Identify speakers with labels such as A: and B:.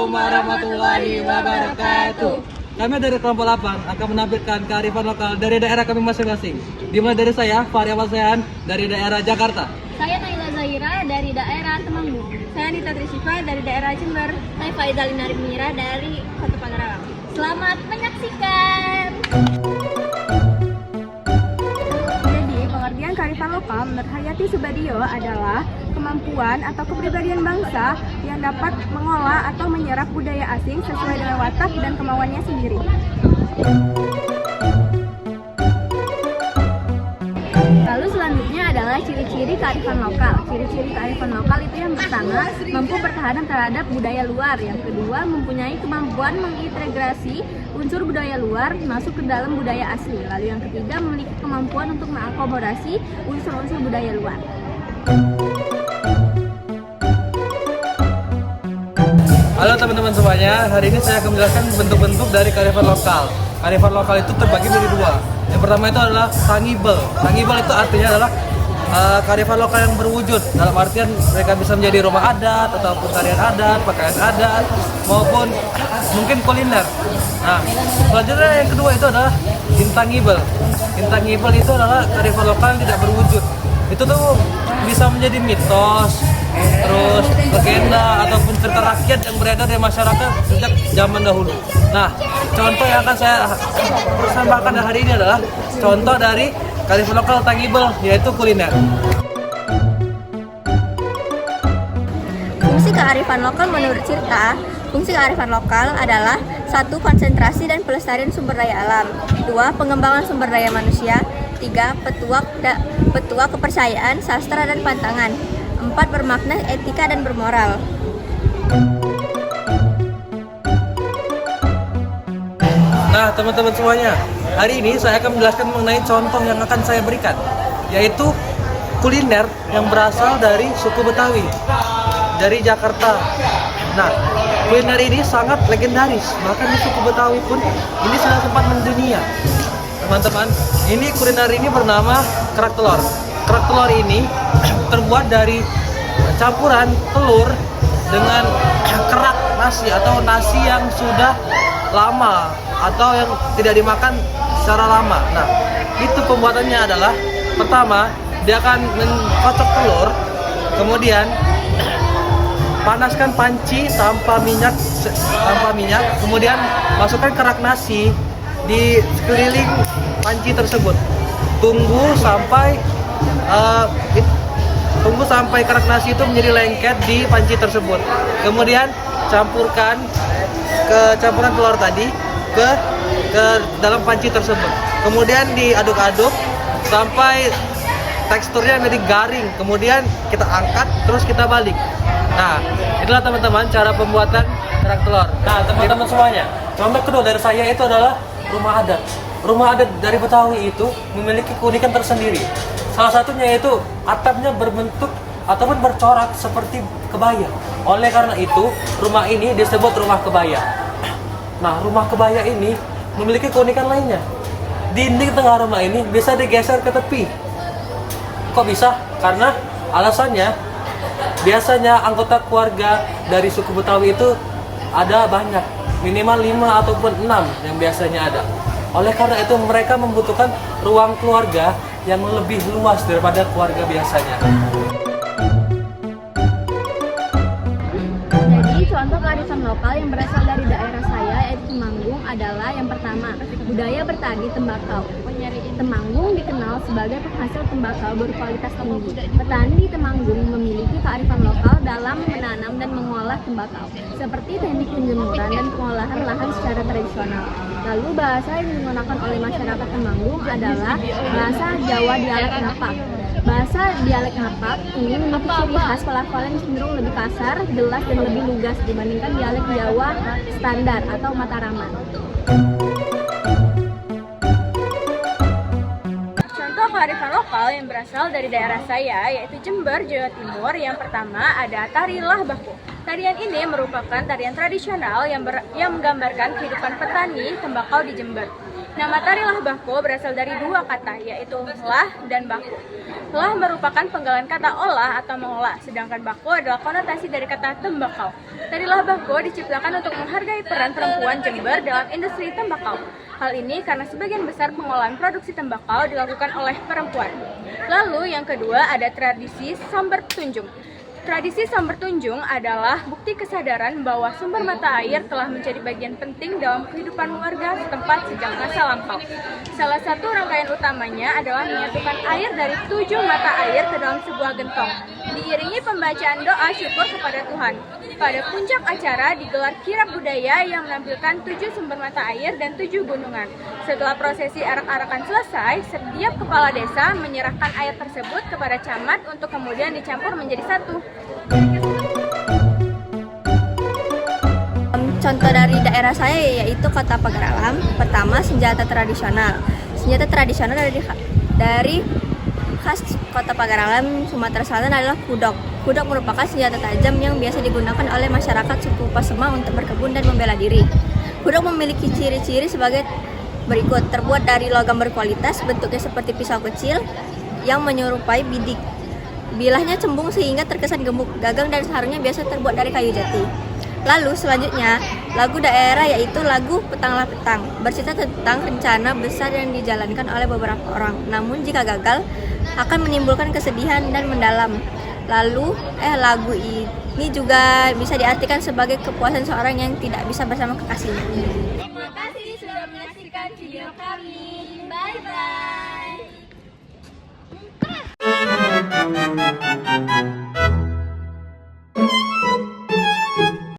A: Assalamualaikum warahmatullahi wabarakatuh. Kami dari kelompok 8 akan menampilkan kearifan lokal dari daerah kami masing-masing. Dimulai dari saya, Fahri Awasehan, dari daerah Jakarta.
B: Saya Naila Zahira dari daerah Temanggung.
C: Saya Nita Trisifa dari daerah Jember.
B: Saya Faizal Inari Mira dari Kota Pangrango. Selamat menyaksikan.
C: Jadi, pengertian kearifan lokal menurut Hayati Subadio adalah kemampuan atau kepribadian bangsa yang dapat mengolah atau menyerap budaya asing sesuai dengan watak dan kemauannya sendiri.
B: Lalu selanjutnya adalah ciri-ciri kearifan lokal. Ciri-ciri kearifan lokal itu yang pertama, mampu pertahanan terhadap budaya luar. Yang kedua, mempunyai kemampuan mengintegrasi unsur budaya luar masuk ke dalam budaya asli. Lalu yang ketiga, memiliki kemampuan untuk mengakomodasi unsur-unsur budaya luar.
A: Halo teman-teman semuanya, hari ini saya akan menjelaskan bentuk-bentuk dari kearifan lokal. Kearifan lokal itu terbagi menjadi dua. Yang pertama itu adalah tangible. Tangible itu artinya adalah kearifan lokal yang berwujud. Dalam artian mereka bisa menjadi rumah adat, ataupun tarian adat, pakaian adat, maupun mungkin kuliner. Nah, selanjutnya yang kedua itu adalah intangible. Intangible itu adalah kearifan lokal yang tidak berwujud. Itu tuh bisa menjadi mitos, terus legenda ataupun cerita rakyat yang beredar di masyarakat sejak zaman dahulu. Nah, contoh yang akan saya persembahkan hari ini adalah contoh dari kearifan lokal tangible, yaitu kuliner.
B: Fungsi kearifan lokal menurut Cirta, fungsi kearifan lokal adalah 1. Konsentrasi dan pelestarian sumber daya alam. 2. Pengembangan sumber daya manusia. 3. Petua kepercayaan, sastra dan pantangan. 4. Bermakna etika dan bermoral.
A: Nah, teman-teman semuanya, hari ini saya akan menjelaskan mengenai contoh yang akan saya berikan, yaitu kuliner yang berasal dari suku Betawi, dari Jakarta. Nah, kuliner ini sangat legendaris, bahkan di suku Betawi pun ini sudah sempat mendunia. Teman-teman, ini kuliner ini bernama kerak telur. Kerak telur ini terbuat dari campuran telur dengan kerak nasi atau nasi yang sudah lama atau yang tidak dimakan secara lama. Nah, itu pembuatannya adalah pertama dia akan mengkocok telur, kemudian panaskan panci tanpa minyak, kemudian masukkan kerak nasi di sekeliling panci tersebut. Tunggu sampai kerak nasi itu menjadi lengket di panci tersebut. Kemudian campurkan campuran telur tadi ke dalam panci tersebut. Kemudian diaduk-aduk sampai teksturnya menjadi garing. Kemudian kita angkat, terus kita balik. Nah, itulah teman-teman cara pembuatan kerak telur. Nah, teman-teman semuanya, contoh kedua dari saya itu adalah rumah adat. Rumah adat dari Betawi itu memiliki keunikan tersendiri. Salah satunya yaitu atapnya berbentuk ataupun bercorak seperti kebaya. Oleh karena itu, rumah ini disebut rumah kebaya. Nah, rumah kebaya ini memiliki keunikan lainnya. Dinding tengah rumah ini bisa digeser ke tepi. Kok bisa? Karena alasannya biasanya anggota keluarga dari suku Betawi itu ada banyak, minimal 5 ataupun 6 yang biasanya ada. Oleh karena itu mereka membutuhkan ruang keluarga yang lebih luas daripada keluarga biasanya.
B: Jadi contoh kearifan lokal yang berasal dari daerah saya yaitu Temanggung adalah yang pertama, budaya bertani tembakau. Temanggung dikenal sebagai penghasil tembakau berkualitas tinggi. Petani di Temanggung memiliki kearifan lokal dalam menanam dan mengolah tembakau, seperti teknik penjemuran dan pengolahan lahan secara tradisional. Lalu bahasa yang digunakan oleh masyarakat Temanggung adalah bahasa Jawa dialek Ngapak. Bahasa dialek Ngapak ini memiliki ciri khas pelafalan cenderung lebih kasar, jelas dan lebih lugas dibandingkan dialek Jawa standar atau Mataraman.
C: Contoh kearifan lokal yang berasal dari daerah saya yaitu Jember, Jawa Timur. Yang pertama ada tari lah baku. Tarian ini merupakan tarian tradisional yang menggambarkan kehidupan petani tembakau di Jember. Nama tari lah bako berasal dari dua kata, yaitu lah dan bako. Lah merupakan penggalan kata olah atau mengolah, sedangkan bako adalah konotasi dari kata tembakau. Tari lah bako diciptakan untuk menghargai peran perempuan Jember dalam industri tembakau. Hal ini karena sebagian besar pengolahan produksi tembakau dilakukan oleh perempuan. Lalu yang kedua ada tradisi samber tunjung. Tradisi samber tunjung adalah bukti kesadaran bahwa sumber mata air telah menjadi bagian penting dalam kehidupan warga setempat sejak masa lampau. Salah satu rangkaian utamanya adalah menyatukan air dari 7 mata air ke dalam sebuah gentong, diiringi pembacaan doa syukur kepada Tuhan. Pada puncak acara digelar kirap budaya yang menampilkan 7 sumber mata air dan 7 gunungan. Setelah prosesi arak-arakan selesai, setiap kepala desa menyerahkan air tersebut kepada camat untuk kemudian dicampur menjadi satu.
B: Contoh dari daerah saya yaitu Kota Pagar Alam. Pertama, senjata tradisional. Senjata tradisional dari khas Kota Pagar Alam, Sumatera Selatan adalah kudok. Kudok merupakan senjata tajam yang biasa digunakan oleh masyarakat suku Pasema untuk berkebun dan membela diri. Kudok memiliki ciri-ciri sebagai berikut: terbuat dari logam berkualitas, bentuknya seperti pisau kecil yang menyerupai bidik. Bilahnya cembung sehingga terkesan gemuk. Gagang dan sarungnya biasa terbuat dari kayu jati. Lalu selanjutnya, lagu daerah yaitu lagu Petanglah Petang, bercerita tentang rencana besar yang dijalankan oleh beberapa orang. Namun jika gagal, akan menimbulkan kesedihan dan mendalam. Lalu, lagu ini juga bisa diartikan sebagai kepuasan seorang yang tidak bisa bersama kekasihnya.
C: Terima kasih sudah menyaksikan video kami. Bye-bye.